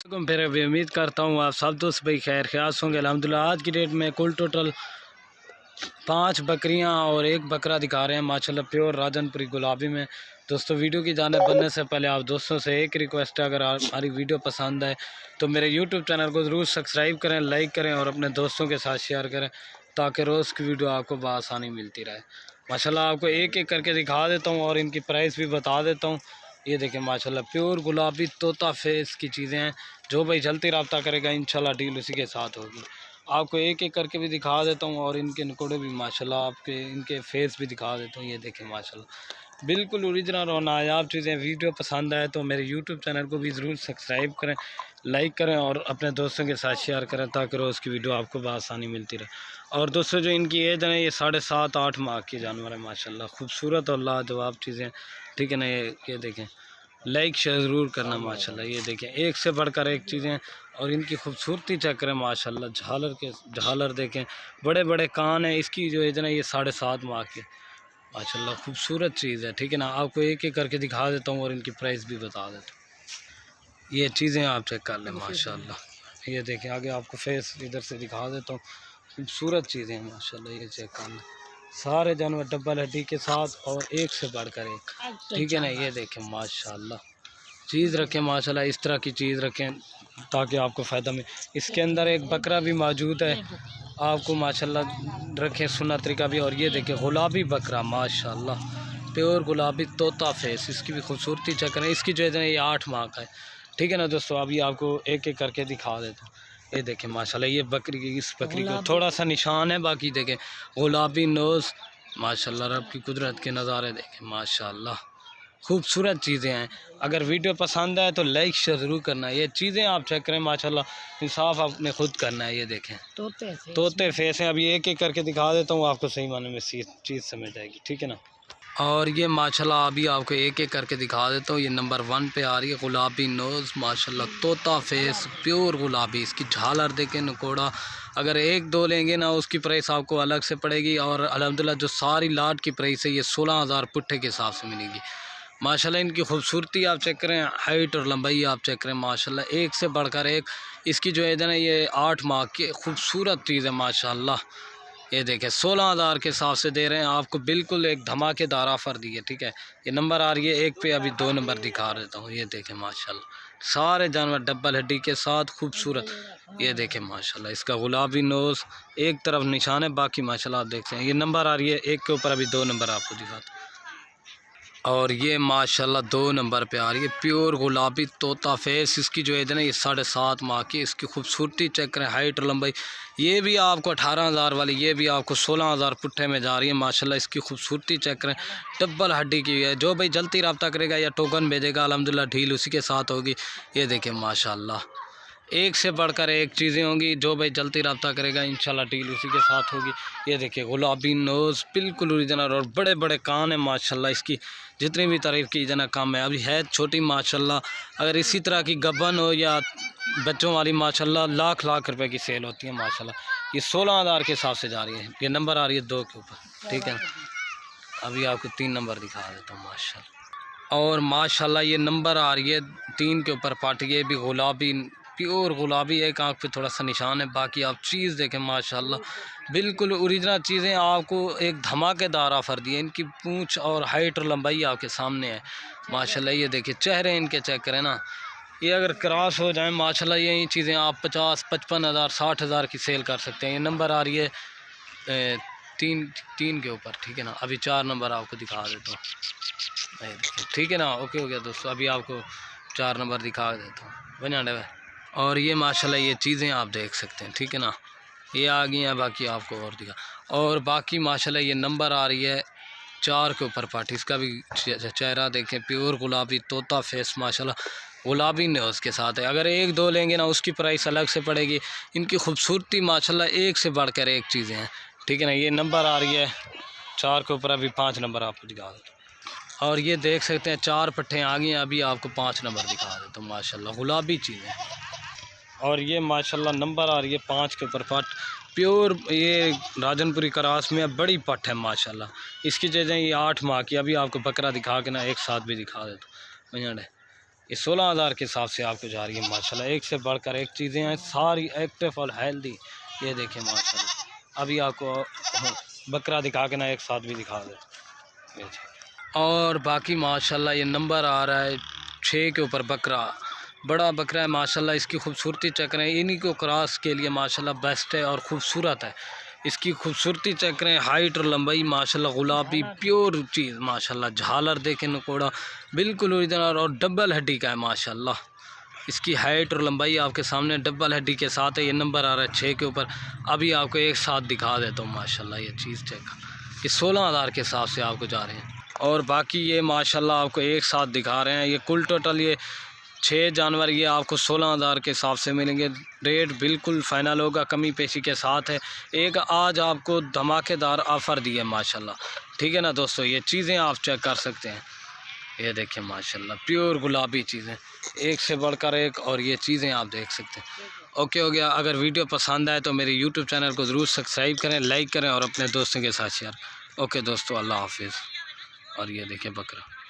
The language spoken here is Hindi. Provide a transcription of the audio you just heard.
फिर अभी उम्मीद करता हूँ आप सब दोस्त भाई खैर ख्यास होंगे। अल्हम्दुलिल्लाह आज की डेट में कुल टोटल 5 बकरियाँ और 1 बकरा दिखा रहे हैं माशाल्लाह प्योर राजनपुरी गुलाबी में। दोस्तों वीडियो की जानिब बनने से पहले आप दोस्तों से एक रिक्वेस्ट है, अगर हमारी वीडियो पसंद आए तो मेरे यूट्यूब चैनल को ज़रूर सब्सक्राइब करें, लाइक करें और अपने दोस्तों के साथ शेयर करें ताकि रोज़ की वीडियो आपको बआसानी मिलती रहे। माशाल्लाह आपको एक एक करके दिखा देता हूँ और इनकी प्राइस भी बता देता हूँ। ये देखें माशाल्लाह प्योर गुलाबी तोता फेस की चीज़ें हैं। जो भाई जल्दी रब्ता करेगा इंशाल्लाह डील उसी के साथ होगी। आपको एक एक करके भी दिखा देता हूँ और इनके नकोड़े भी माशाल्लाह आपके इनके फेस भी दिखा देता हूँ। ये देखें माशाल्लाह बिल्कुल ओरिजिनल और नायाब चीज़ें। वीडियो पसंद आए तो मेरे यूट्यूब चैनल को भी ज़रूर सब्सक्राइब करें, लाइक करें और अपने दोस्तों के साथ शेयर करें ताकि रोज़ की वीडियो आपको बआसानी मिलती रहे। और दोस्तों जो इनकी एज है ये 7.5-8 माह की जानवर है माशाल्लाह। खूबसूरत और लाजवाब चीज़ें, ठीक है ना। ये देखें, लाइक शेयर ज़रूर करना माशाल्लाह। ये देखें एक से बढ़कर एक चीज़ें और इनकी खूबसूरती चेक करें माशाल्लाह। झालर देखें, बड़े बड़े कान हैं। इसकी जो एज है ये 7.5 माह की माशाल्लाह। खूबसूरत चीज़ है, ठीक है ना। आपको एक एक करके दिखा देता हूँ और इनकी प्राइस भी बता देता हूँ। ये चीज़ें आप चेक कर लें माशाल्लाह। ये देखें आगे आपको फेस इधर से दिखा देता हूँ। खूबसूरत चीज़ें हैं माशाल्लाह। ये चेक कर लें, सारे जानवर डबल हड्डी के साथ और एक से बढ़कर एक, ठीक है ना। ये देखें माशाल्लाह चीज़ रखें माशाल्लाह, इस तरह की चीज़ रखें ताकि आपको फ़ायदा मिले। इसके अंदर एक बकरा भी मौजूद है आपको माशाल्लाह रखें सुन्नत तरीका भी। और ये देखें गुलाबी बकरा माशाल्लाह प्योर गुलाबी तोता फेस, इसकी भी खूबसूरती चेक करें। इसकी जो है ये 8 माह का है, ठीक है ना। दोस्तों अभी आपको एक एक करके दिखा देता हूँ। ये देखें माशाल्लाह ये बकरी की, इस बकरी को थोड़ा सा निशान है, बाकी देखें गुलाबी नोज़ माशाल्लाह। रब की कुदरत के नज़ारे देखें माशाल्लाह, खूबसूरत चीज़ें हैं। अगर वीडियो पसंद आए तो लाइक शेयर ज़रूर करना। ये चीज़ें आप चेक करें माशाल्लाह, इंसाफ आपने खुद करना है। ये देखें तोते फेस हैं। अभी एक एक करके दिखा देता हूँ, आपको सही माने में चीज़ समझ आएगी, ठीक है ना। और ये माशाल्लाह अभी आपको एक एक करके दिखा देता हूँ। ये नंबर 1 पे आ रही है गुलाबी नोज़ माशाल्लाह तोता फेस प्योर गुलाबी। इसकी झालर देखें, नकोड़ा। अगर 1-2 लेंगे ना उसकी प्राइस आपको अलग से पड़ेगी। और अल्हम्दुलिल्लाह जो सारी लाट की प्राइस है ये 16,000 पुट्ठे के हिसाब से मिलेगी माशाल्लाह। इनकी खूबसूरती आप चेक करें, हाइट और लंबाई आप चेक करें माशाल्लाह, एक से बढ़कर एक। इसकी जो है ना ये 8 माह की खूबसूरत चीज़ है माशाल्लाह। ये देखें 16,000 के हिसाब से दे रहे हैं आपको, बिल्कुल एक धमाकेदार ऑफ़र दी है, ठीक है। ये नंबर आ रही है 1 पे, अभी 2 नंबर दिखा देता हूँ। ये देखें माशाल्लाह सारे जानवर डबल हड्डी के साथ खूबसूरत। ये देखें माशाल्लाह इसका गुलाबी नोज़, एक तरफ निशान है, बाकी माशाल्लाह आप देख सकते हैं। ये नंबर आ रही है 1 के ऊपर, अभी 2 नंबर आपको दिखाता हूँ। और ये माशाल्लाह 2 नंबर पे आ रही है प्योर गुलाबी तोता फेस। इसकी जो है ना ये 7.5 माह की। इसकी खूबसूरती चेक करें, हाइट और लंबाई। ये भी आपको 18,000 वाली, ये भी आपको 16,000 पुट्ठे में जा रही है माशाल्लाह। इसकी खूबसूरती चेक करें, डबल हड्डी की है। जो भाई जल्दी रब्ता करेगा या टोकन भेजेगा अल्हम्दुलिल्लाह डील उसी के साथ होगी। ये देखें माशाल्लाह एक से बढ़कर एक चीज़ें होंगी। जो भाई जल्दी रब्ता करेगा इंशाल्लाह डील उसी के साथ होगी। ये देखिए गुलाबी नोज़ बिल्कुल ओरिजिनल और बड़े बड़े कान है माशाल्लाह। इसकी जितनी भी तारीफ़ की जाना कम है। अभी है छोटी माशाल्लाह। अगर इसी तरह की गब्बन हो या बच्चों वाली माशाल्लाह लाख लाख रुपए की सेल होती है माशाल्लाह। ये 16,000 के हिसाब से जा रही है। ये नंबर आ रही है 2 के ऊपर, ठीक है। अभी आपको 3 नंबर दिखा देता हूँ माशाल्लाह। और माशाल्लाह ये नंबर आ रही है 3 के ऊपर पार्टी। ये भी गुलाबी प्योर गुलाबी, एक आँख पे थोड़ा सा निशान है, बाकी आप चीज़ देखें माशाल्लाह बिल्कुल ओरिजिनल चीज़ें। आपको एक धमाकेदार ऑफ़र दी है। इनकी पूंछ और हाइट और लंबाई आपके सामने है माशाल्लाह। ये देखिए चेहरे इनके चेक करें ना, ये अगर क्रॉस हो जाए माशाल्लाह यही चीज़ें आप 50-55 हज़ार 60 हज़ार की सेल कर सकते हैं। ये नंबर आ रही है 3 के ऊपर, ठीक है ना। अभी 4 नंबर आपको दिखा देता हूँ, ठीक है ना। ओके हो गया दोस्तों, अभी आपको 4 नंबर दिखा देता हूँ बना। और ये माशाल्लाह ये चीज़ें आप देख सकते हैं, ठीक है ना। ये आ गई हैं, बाकी आपको और दिखा। और बाकी माशाल्लाह ये नंबर आ रही है 4 के ऊपर पार्टी। इसका भी चेहरा देखें, प्योर गुलाबी तोता फेस माशाल्लाह गुलाबी नोज़ के साथ है। अगर 1-2 लेंगे ना उसकी प्राइस अलग से पड़ेगी। इनकी खूबसूरती माशाल्लाह एक से बढ़कर एक चीज़ें हैं, ठीक है ना। ये नंबर आ रही है 4 के ऊपर, अभी 5 नंबर आपको दिखा देता हूँ। और ये देख सकते हैं 4 पट्ठे आ गई हैं, अभी आपको 5 नंबर दिखा देता हूँ माशाल्लाह गुलाबी चीज़ें। और ये माशाल्लाह नंबर आ रही है 5 के ऊपर पट प्योर। ये राजनपुरी क्रास में बड़ी पट है माशाल्लाह। इसकी चीज़ें ये 8 माह की। अभी आपको बकरा दिखा के ना एक साथ भी दिखा देता हूँ। ये 16,000 के हिसाब से आपको जा रही है माशाल्लाह। एक से बढ़कर एक चीज़ें हैं, सारी एक्टिव और हेल्दी। ये देखें माशाल्लाह। अभी आपको बकरा दिखा के ना एक साथ भी दिखा दे। और बाकी माशाल्लाह ये नंबर आ रहा है 6 के ऊपर बकरा, बड़ा बकरा है माशाल्लाह। इसकी खूबसूरती चेक करें, इन्हीं को क्रॉस के लिए माशाल्लाह बेस्ट है और ख़ूबसूरत है। इसकी खूबसूरती चेक करें, हाइट और लंबाई माशाल्लाह, गुलाबी प्योर चीज़ माशाल्लाह। झालर देखें नकोड़ा बिल्कुल ओरिजिनल और डबल हड्डी का है माशाल्लाह। इसकी हाइट और लंबाई आपके सामने डबल हड्डी के साथ है। ये नंबर आ रहा है 6 के ऊपर। अभी आपको एक साथ दिखा देता हूँ माशाल्लाह। ये चीज़ चेक, ये 16,000 के हिसाब से आपको जा रहे हैं। और बाकी ये माशाल्लाह आपको एक साथ दिखा रहे हैं। ये कुल टोटल ये 6 जानवर ये आपको 16,000 के हिसाब से मिलेंगे। रेट बिल्कुल फ़ाइनल होगा, कमी पेशी के साथ है। एक आज आपको धमाकेदार ऑफ़र दिए माशाल्लाह, ठीक है ना दोस्तों। ये चीज़ें आप चेक कर सकते हैं, ये देखें माशाल्लाह प्योर गुलाबी चीज़ें, एक से बढ़कर एक। और ये चीज़ें आप देख सकते हैं। ओके हो गया। अगर वीडियो पसंद आए तो मेरे यूट्यूब चैनल को ज़रूर सब्सक्राइब करें, लाइक करें और अपने दोस्तों के साथ शेयर। ओके दोस्तों, अल्लाह हाफिज़। और ये देखें बकरा।